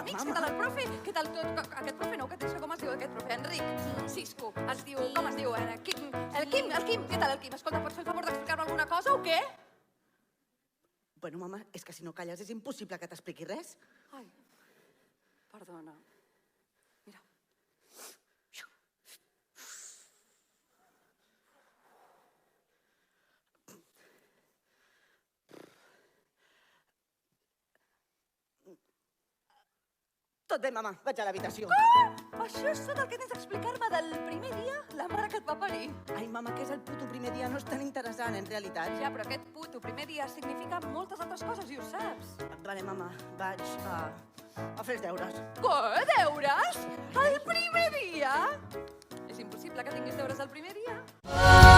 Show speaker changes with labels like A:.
A: amics, què tal el profe? Què tal tot? Aquest profe no, que et deixa com es diu aquest profe? Enric, Cisco, es diu, com es diu? Quim, el Quim, què tal el Quim? Escolta, pots fer el favor d'explicar-me alguna cosa o què?
B: Bueno, mama, és que si no calles és impossible que t'expliqui res.
A: Ai, perdona. Mira.
B: Tot bé, mama, vaig a l'habitació.
A: Això és tot el que tens d'explicar-me del primer dia? La mare que et va parir.
B: Ai, mama, que és el puto primer dia, no és tan interessant, en realitat.
A: Ja, però aquest puto primer dia significa moltes altres coses i ho saps.
B: Vale, mama, vaig a fer els deures.
A: Què? Deures? El primer dia? És impossible que tinguis deures el primer dia.